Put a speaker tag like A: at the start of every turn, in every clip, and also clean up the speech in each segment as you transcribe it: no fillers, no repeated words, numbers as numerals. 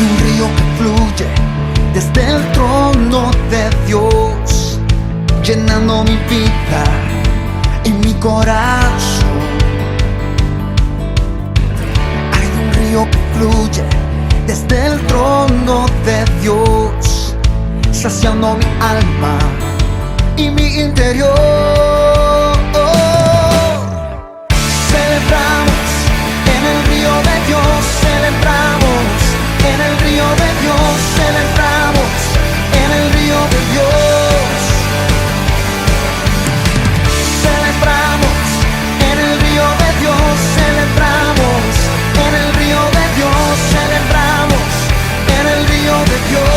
A: un río que fluye desde el trono de Dios, llenando mi vida y mi corazón. Hay un río que fluye desde el trono de Dios, saciando mi alma y mi interior. Celebramos en el río de Dios, celebramos en el río de Dios, celebramos en el río de Dios. Celebramos en el río de Dios, celebramos en el río de Dios, celebramos en el río de Dios.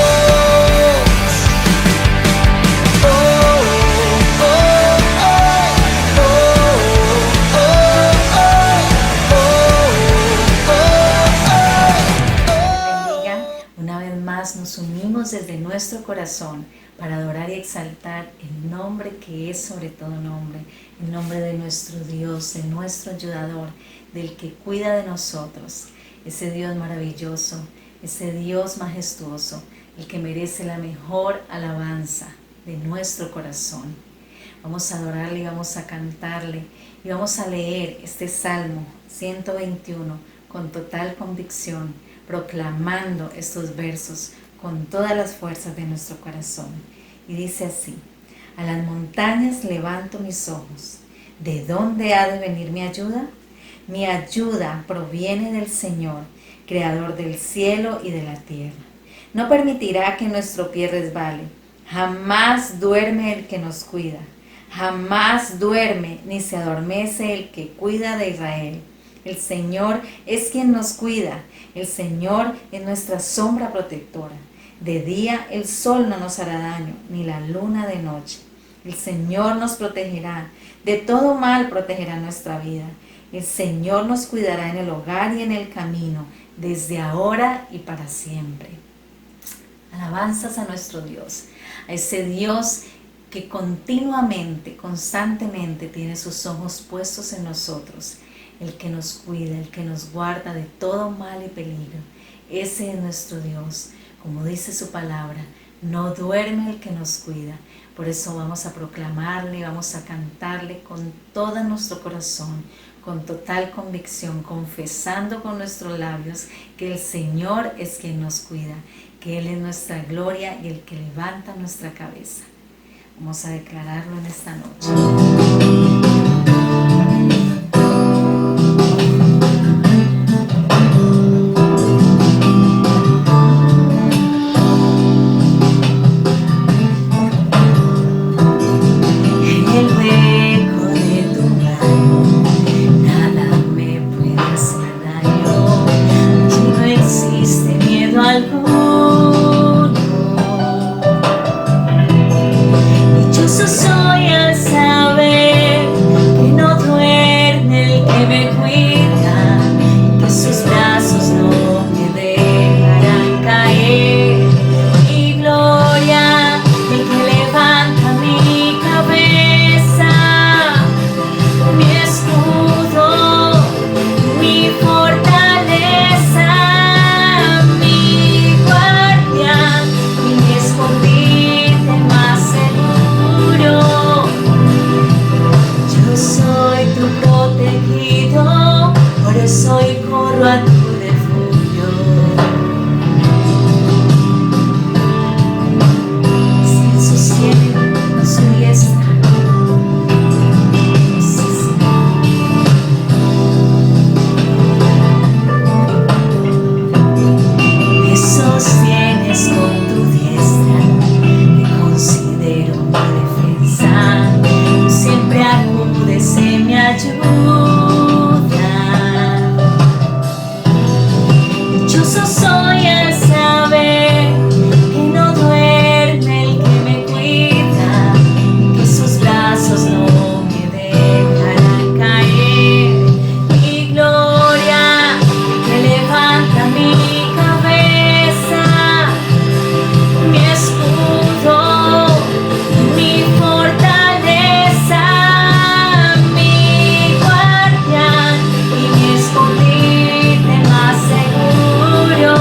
B: Nos unimos desde nuestro corazón para adorar y exaltar el nombre que es sobre todo nombre, el nombre de nuestro Dios, de nuestro ayudador, del que cuida de nosotros, ese Dios maravilloso, ese Dios majestuoso, el que merece la mejor alabanza de nuestro corazón. Vamos a adorarle y vamos a cantarle y vamos a leer este Salmo 121 con total convicción, proclamando estos versos con todas las fuerzas de nuestro corazón. Y dice así: a las montañas levanto mis ojos. ¿De dónde ha de venir mi ayuda? Mi ayuda proviene del Señor, creador del cielo y de la tierra. No permitirá que nuestro pie resbale. Jamás duerme el que nos cuida. Jamás duerme ni se adormece el que cuida de Israel. El Señor es quien nos cuida. El Señor es nuestra sombra protectora. De día el sol no nos hará daño, ni la luna de noche. El Señor nos protegerá. De todo mal protegerá nuestra vida. El Señor nos cuidará en el hogar y en el camino, desde ahora y para siempre. Alabanzas a nuestro Dios, a ese Dios que continuamente, constantemente tiene sus ojos puestos en nosotros, el que nos cuida, el que nos guarda de todo mal y peligro. Ese es nuestro Dios. Como dice su palabra, no duerme el que nos cuida. Por eso vamos a proclamarle, vamos a cantarle con todo nuestro corazón, con total convicción, confesando con nuestros labios que el Señor es quien nos cuida, que Él es nuestra gloria y el que levanta nuestra cabeza. Vamos a declararlo en esta noche.
C: Soy al saber que no duerme el que me cuida, que sus brazos no me dejarán caer. Y gloria el que levanta mi cabeza, mi escudo, mi fortaleza, mi guardia y mi escondite más seguro. Yo soy tu protegido, por eso hoy corro a tu refugio. Si Él sostiene con su diestra, me sostienes con tu diestra, te considero mi defensa. Tú siempre acudes en mi ayuda. Dichoso soy al saber que no duerme el que me cuida, que sus brazos no me dejarán caer. Y gloria el que levanta mi cabeza, mi escudo, mi fortaleza, mi guardia y mi escondite más seguro.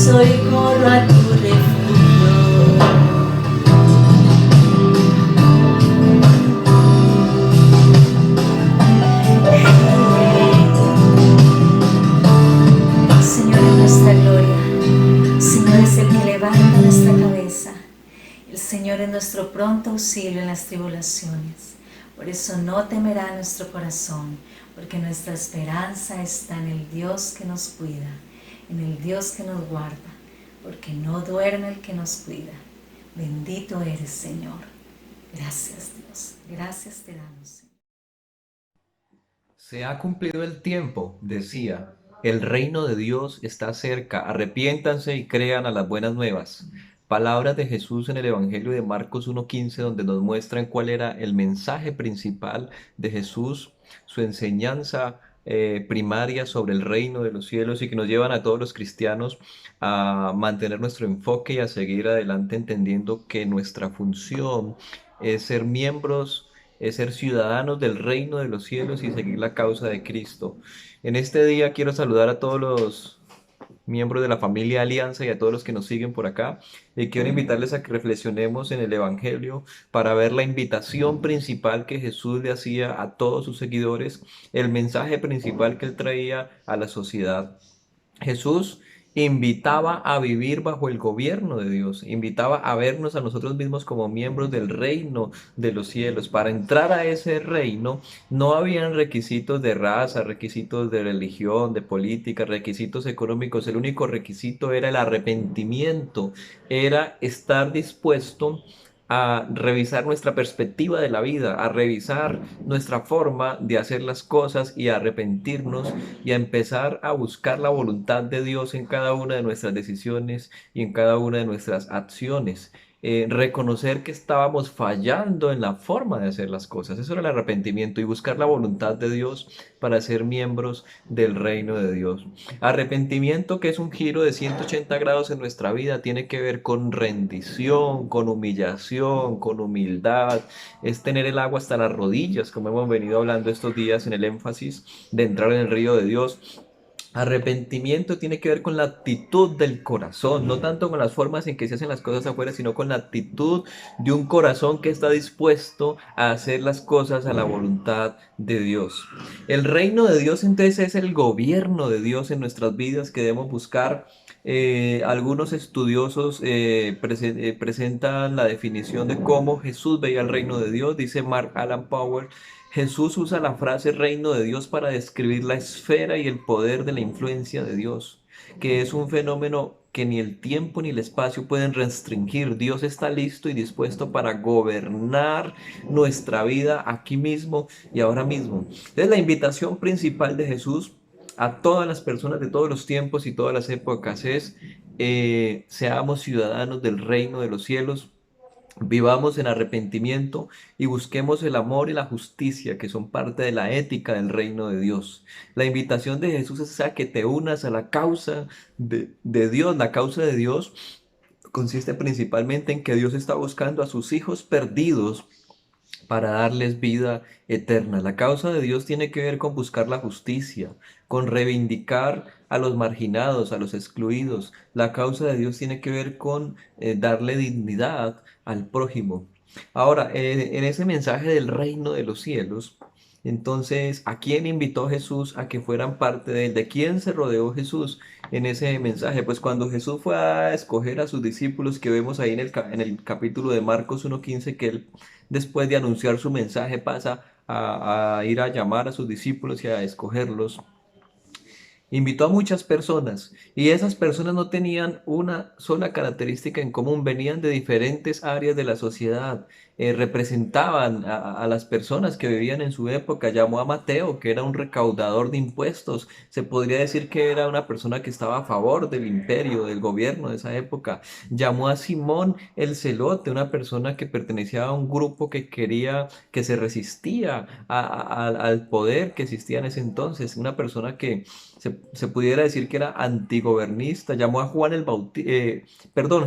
C: eso hoy corro a tu refugio.
B: Señor es nuestra gloria, Señor es el que levanta nuestra cabeza. El Señor es nuestro pronto auxilio en las tribulaciones. Por eso no temerá nuestro corazón, porque nuestra esperanza está en el Dios que nos cuida, en el Dios que nos guarda, porque no duerme el que nos cuida. Bendito eres, Señor. Gracias, Dios. Gracias te damos, Señor.
D: Se ha cumplido el tiempo, decía. El reino de Dios está cerca. Arrepiéntanse y crean a las buenas nuevas. Palabras de Jesús en el Evangelio de Marcos 1:15, donde nos muestran cuál era el mensaje principal de Jesús, su enseñanza primaria sobre el reino de los cielos, y que nos llevan a todos los cristianos a mantener nuestro enfoque y a seguir adelante entendiendo que nuestra función es ser miembros, es ser ciudadanos del reino de los cielos y seguir la causa de Cristo. En este día quiero saludar a todos los miembros de la familia Alianza y a todos los que nos siguen por acá. Y quiero invitarles a que reflexionemos en el Evangelio para ver la invitación principal que Jesús le hacía a todos sus seguidores, el mensaje principal que él traía a la sociedad. Jesús invitaba a vivir bajo el gobierno de Dios, invitaba a vernos a nosotros mismos como miembros del reino de los cielos. Para entrar a ese reino no habían requisitos de raza, requisitos de religión, de política, requisitos económicos. El único requisito era el arrepentimiento, era estar dispuesto a revisar nuestra perspectiva de la vida, a revisar nuestra forma de hacer las cosas y a arrepentirnos y a empezar a buscar la voluntad de Dios en cada una de nuestras decisiones y en cada una de nuestras acciones. Reconocer que estábamos fallando en la forma de hacer las cosas. Eso era el arrepentimiento, y buscar la voluntad de Dios para ser miembros del reino de Dios. Arrepentimiento, que es un giro de 180 grados en nuestra vida, tiene que ver con rendición, con humillación, con humildad. Es tener el agua hasta las rodillas, como hemos venido hablando estos días en el énfasis de entrar en el río de Dios. Arrepentimiento tiene que ver con la actitud del corazón, no tanto con las formas en que se hacen las cosas afuera, sino con la actitud de un corazón que está dispuesto a hacer las cosas a la voluntad de Dios. El reino de Dios entonces es el gobierno de Dios en nuestras vidas que debemos buscar. Algunos estudiosos presentan la definición de cómo Jesús veía el reino de Dios. Dice Mark Alan Powell: Jesús usa la frase reino de Dios para describir la esfera y el poder de la influencia de Dios, que es un fenómeno que ni el tiempo ni el espacio pueden restringir. Dios está listo y dispuesto para gobernar nuestra vida aquí mismo y ahora mismo. Entonces, la invitación principal de Jesús a todas las personas de todos los tiempos y todas las épocas es: seamos ciudadanos del reino de los cielos. Vivamos en arrepentimiento y busquemos el amor y la justicia, que son parte de la ética del reino de Dios. La invitación de Jesús es a que te unas a la causa de Dios. La causa de Dios consiste principalmente en que Dios está buscando a sus hijos perdidos para darles vida eterna. La causa de Dios tiene que ver con buscar la justicia, con reivindicar a los marginados, a los excluidos. La causa de Dios tiene que ver con darle dignidad al prójimo. Ahora, en ese mensaje del reino de los cielos, entonces, ¿a quién invitó Jesús a que fueran parte de él? ¿De quién se rodeó Jesús en ese mensaje? Pues cuando Jesús fue a escoger a sus discípulos, que vemos ahí en el capítulo de Marcos 1:15, que él, después de anunciar su mensaje, pasa a ir a llamar a sus discípulos y a escogerlos. Invitó a muchas personas, y esas personas no tenían una sola característica en común, venían de diferentes áreas de la sociedad, representaban a las personas que vivían en su época. Llamó a Mateo, que era un recaudador de impuestos. Se podría decir que era una persona que estaba a favor del imperio, del gobierno de esa época. Llamó a Simón el Celote, una persona que pertenecía a un grupo que quería, que se resistía al poder que existía en ese entonces, una persona que se se pudiera decir que era antigobernista, llamó a Juan el Bautista,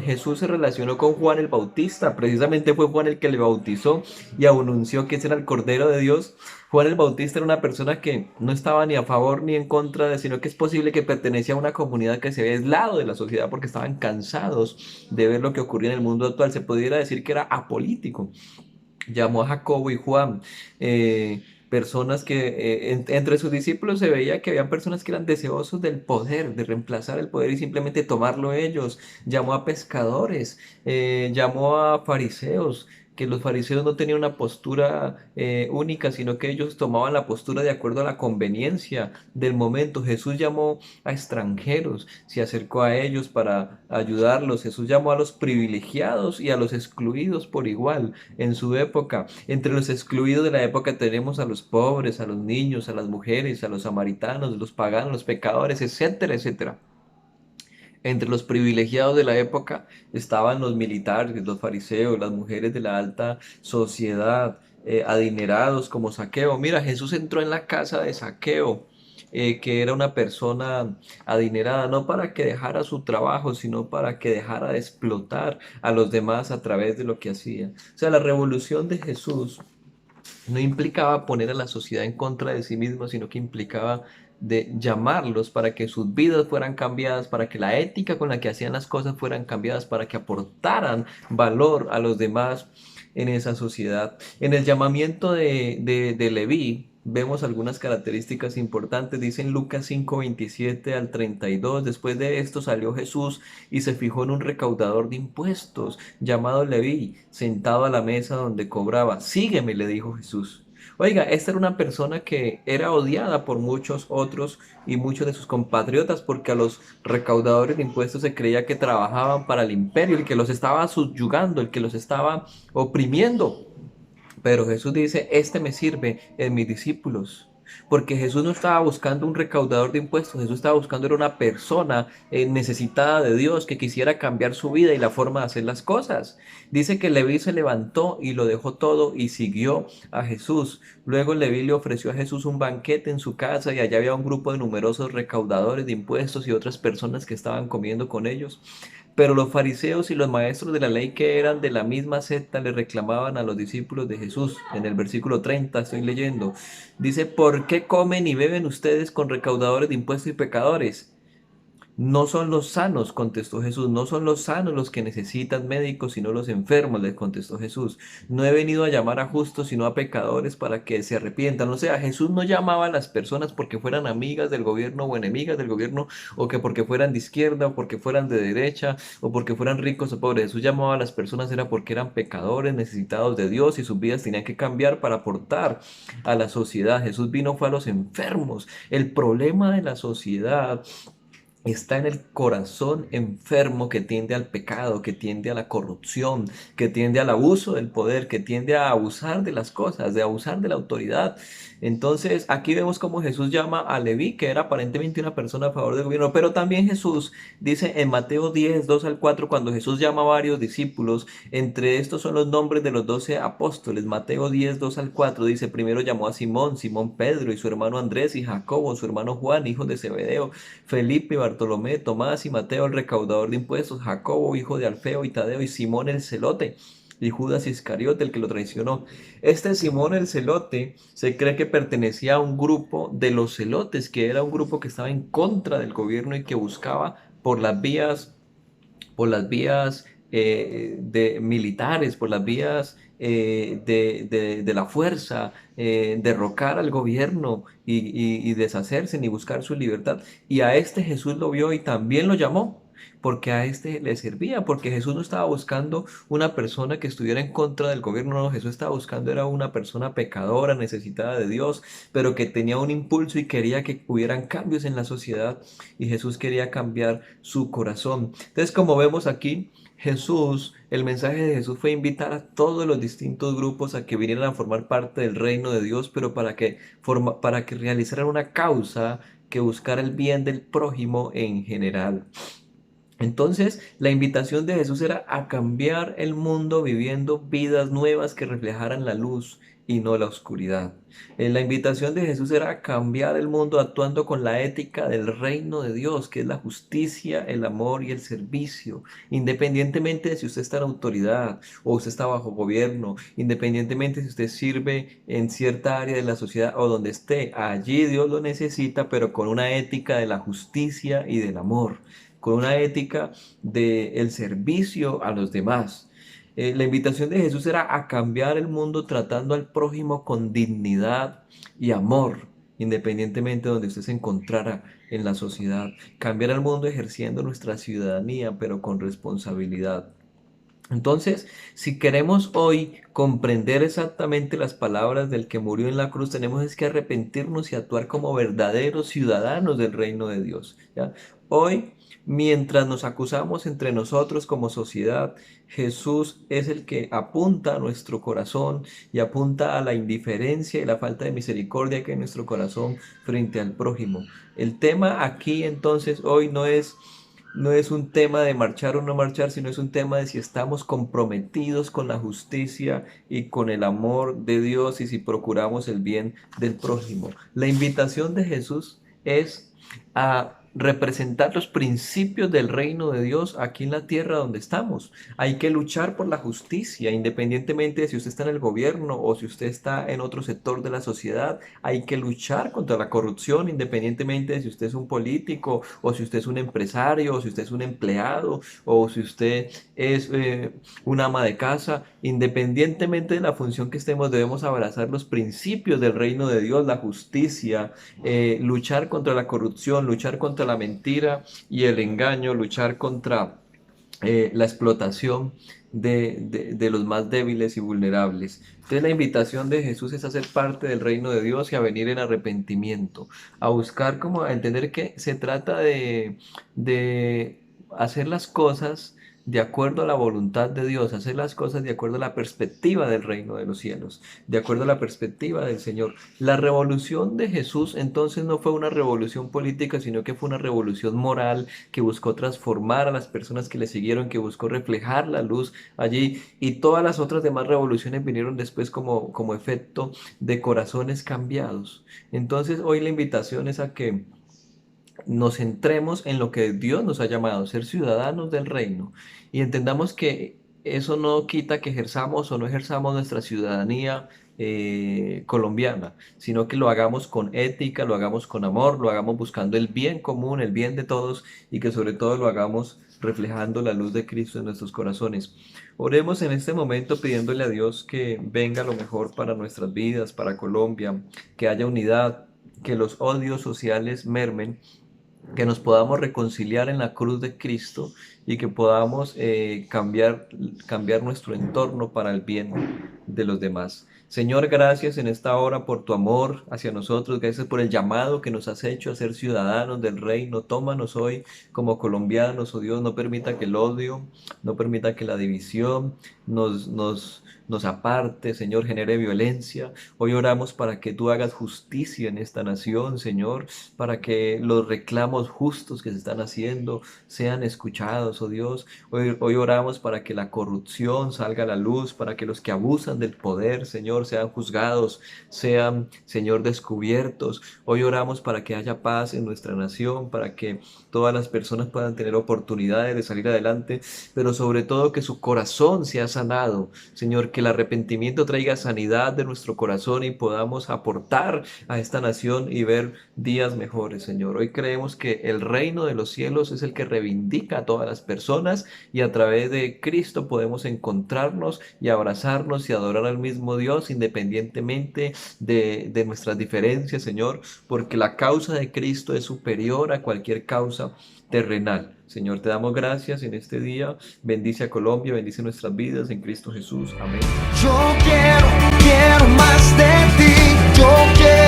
D: Jesús se relacionó con Juan el Bautista, precisamente fue Juan el que le bautizó y anunció que ese era el Cordero de Dios. Juan el Bautista era una persona que no estaba ni a favor ni en contra de, sino que es posible que pertenecía a una comunidad que se había aislado de la sociedad porque estaban cansados de ver lo que ocurría en el mundo actual. Se pudiera decir que era apolítico. Llamó a Jacobo y Juan, personas que entre sus discípulos se veía que habían personas que eran deseosos del poder, de reemplazar el poder y simplemente tomarlo ellos. Llamó a pescadores, llamó a fariseos, que los fariseos no tenían una postura única, sino que ellos tomaban la postura de acuerdo a la conveniencia del momento. Jesús llamó a extranjeros, se acercó a ellos para ayudarlos. Jesús llamó a los privilegiados y a los excluidos por igual en su época. Entre los excluidos de la época tenemos a los pobres, a los niños, a las mujeres, a los samaritanos, los paganos, los pecadores, etcétera, etcétera. Entre los privilegiados de la época estaban los militares, los fariseos, las mujeres de la alta sociedad, adinerados como Saqueo. Mira, Jesús entró en la casa de Saqueo, que era una persona adinerada, no para que dejara su trabajo, sino para que dejara de explotar a los demás a través de lo que hacía. O sea, la revolución de Jesús no implicaba poner a la sociedad en contra de sí mismo, sino que implicaba de llamarlos para que sus vidas fueran cambiadas, para que la ética con la que hacían las cosas fueran cambiadas, para que aportaran valor a los demás en esa sociedad. En el llamamiento de Leví vemos algunas características importantes. Dice en Lucas 5:27 al 32, después de esto salió Jesús y se fijó en un recaudador de impuestos llamado Leví, sentado a la mesa donde cobraba. Sígueme, le dijo Jesús. Oiga, esta era una persona que era odiada por muchos otros y muchos de sus compatriotas porque a los recaudadores de impuestos se creía que trabajaban para el imperio, el que los estaba subyugando, el que los estaba oprimiendo. Pero Jesús dice, este me sirve en mis discípulos. Porque Jesús no estaba buscando un recaudador de impuestos, Jesús estaba buscando era una persona necesitada de Dios que quisiera cambiar su vida y la forma de hacer las cosas. Dice que Leví se levantó y lo dejó todo y siguió a Jesús. Luego Leví le ofreció a Jesús un banquete en su casa y allá había un grupo de numerosos recaudadores de impuestos y otras personas que estaban comiendo con ellos. Pero los fariseos y los maestros de la ley que eran de la misma secta le reclamaban a los discípulos de Jesús. En el versículo 30 estoy leyendo. Dice, ¿por qué comen y beben ustedes con recaudadores de impuestos y pecadores? No son los sanos, contestó Jesús, no son los sanos los que necesitan médicos, sino los enfermos, les contestó Jesús. No he venido a llamar a justos, sino a pecadores para que se arrepientan. O sea, Jesús no llamaba a las personas porque fueran amigas del gobierno o enemigas del gobierno, o que porque fueran de izquierda, o porque fueran de derecha, o porque fueran ricos o pobres. Jesús llamaba a las personas era porque eran pecadores, necesitados de Dios, y sus vidas tenían que cambiar para aportar a la sociedad. Jesús vino fue a los enfermos. El problema de la sociedad está en el corazón enfermo que tiende al pecado, que tiende a la corrupción, que tiende al abuso del poder, que tiende a abusar de las cosas, de abusar de la autoridad. Entonces, aquí vemos cómo Jesús llama a Leví, que era aparentemente una persona a favor del gobierno, pero también Jesús dice en Mateo 10, 2 al 4, cuando Jesús llama a varios discípulos, entre estos son los nombres de los 12 apóstoles. Mateo 10, 2 al 4 dice, primero llamó a Simón, Simón Pedro y su hermano Andrés y Jacobo, su hermano Juan, hijo de Zebedeo, Felipe, Bartolomé, Tomás y Mateo, el recaudador de impuestos, Jacobo, hijo de Alfeo y Tadeo, y Simón el celote, y Judas Iscariote, el que lo traicionó. Este Simón el celote se cree que pertenecía a un grupo de los celotes, que era un grupo que estaba en contra del gobierno y que buscaba por las vías de militares, por las vías de la fuerza, derrocar al gobierno y deshacerse ni buscar su libertad. Y a este Jesús lo vio y también lo llamó, porque a este le servía, porque Jesús no estaba buscando una persona que estuviera en contra del gobierno, no, Jesús estaba buscando era una persona pecadora, necesitada de Dios, pero que tenía un impulso y quería que hubieran cambios en la sociedad, y Jesús quería cambiar su corazón. Entonces, como vemos aquí, el mensaje de Jesús fue invitar a todos los distintos grupos a que vinieran a formar parte del reino de Dios, pero para que realizaran una causa que buscara el bien del prójimo en general. Entonces, la invitación de Jesús era a cambiar el mundo viviendo vidas nuevas que reflejaran la luz y no la oscuridad. La invitación de Jesús era a cambiar el mundo actuando con la ética del reino de Dios, que es la justicia, el amor y el servicio, independientemente de si usted está en autoridad o usted está bajo gobierno, independientemente si usted sirve en cierta área de la sociedad o donde esté, allí Dios lo necesita, pero con una ética de la justicia y del amor, con una ética del servicio a los demás. La invitación de Jesús era a cambiar el mundo tratando al prójimo con dignidad y amor, independientemente de donde usted se encontrara en la sociedad. Cambiar el mundo ejerciendo nuestra ciudadanía, pero con responsabilidad. Entonces, si queremos hoy comprender exactamente las palabras del que murió en la cruz, tenemos es que arrepentirnos y actuar como verdaderos ciudadanos del reino de Dios, ¿ya? Hoy, mientras nos acusamos entre nosotros como sociedad, Jesús es el que apunta a nuestro corazón y apunta a la indiferencia y la falta de misericordia que hay en nuestro corazón frente al prójimo. El tema aquí entonces hoy no es un tema de marchar o no marchar, sino es un tema de si estamos comprometidos con la justicia y con el amor de Dios y si procuramos el bien del prójimo. La invitación de Jesús es a representar los principios del reino de Dios aquí en la tierra donde estamos. Hay que luchar por la justicia, independientemente de si usted está en el gobierno o si usted está en otro sector de la sociedad. Hay que luchar contra la corrupción, independientemente de si usted es un político o si usted es un empresario o si usted es un empleado o si usted es una ama de casa. Independientemente de la función que estemos, debemos abrazar los principios del reino de Dios, la justicia, luchar contra la corrupción, luchar contra la mentira y el engaño, luchar contra la explotación de los más débiles y vulnerables. Entonces la invitación de Jesús es a ser parte del reino de Dios y a venir en arrepentimiento, a buscar como a entender que se trata de hacer las cosas de acuerdo a la voluntad de Dios, hacer las cosas de acuerdo a la perspectiva del reino de los cielos, de acuerdo a la perspectiva del Señor. La revolución de Jesús entonces no fue una revolución política, sino que fue una revolución moral que buscó transformar a las personas que le siguieron, que buscó reflejar la luz allí, y todas las otras demás revoluciones vinieron después como efecto de corazones cambiados. Entonces hoy la invitación es a que nos centremos en lo que Dios nos ha llamado, ser ciudadanos del reino, y entendamos que eso no quita que ejerzamos o no ejerzamos nuestra ciudadanía colombiana, sino que lo hagamos con ética, lo hagamos con amor, lo hagamos buscando el bien común, el bien de todos, y que sobre todo lo hagamos reflejando la luz de Cristo en nuestros corazones. Oremos en este momento pidiéndole a Dios que venga lo mejor para nuestras vidas, para Colombia, que haya unidad, que los odios sociales mermen, que nos podamos reconciliar en la cruz de Cristo y que podamos cambiar nuestro entorno para el bien de los demás. Señor, gracias en esta hora por tu amor hacia nosotros, gracias por el llamado que nos has hecho a ser ciudadanos del reino. Tómanos hoy como colombianos, oh Dios, no permita que el odio, no permita que la división nos aparte, Señor, genere violencia. Hoy oramos para que tú hagas justicia en esta nación, Señor, para que los reclamos justos que se están haciendo sean escuchados, oh Dios. Hoy oramos para que la corrupción salga a la luz, para que los que abusan del poder, Señor, sean juzgados, sean, Señor, descubiertos. Hoy oramos para que haya paz en nuestra nación, para que todas las personas puedan tener oportunidades de salir adelante, pero sobre todo que su corazón sea sanado, Señor, que el arrepentimiento traiga sanidad de nuestro corazón y podamos aportar a esta nación y ver días mejores, Señor. Hoy creemos que el reino de los cielos es el que reivindica a todas las personas y a través de Cristo podemos encontrarnos y abrazarnos y adorar al mismo Dios independientemente de nuestras diferencias, Señor, porque la causa de Cristo es superior a cualquier causa terrenal. Señor, te damos gracias en este día. Bendice a Colombia, bendice nuestras vidas en Cristo Jesús. Amén.
A: Yo quiero más de ti. Yo quiero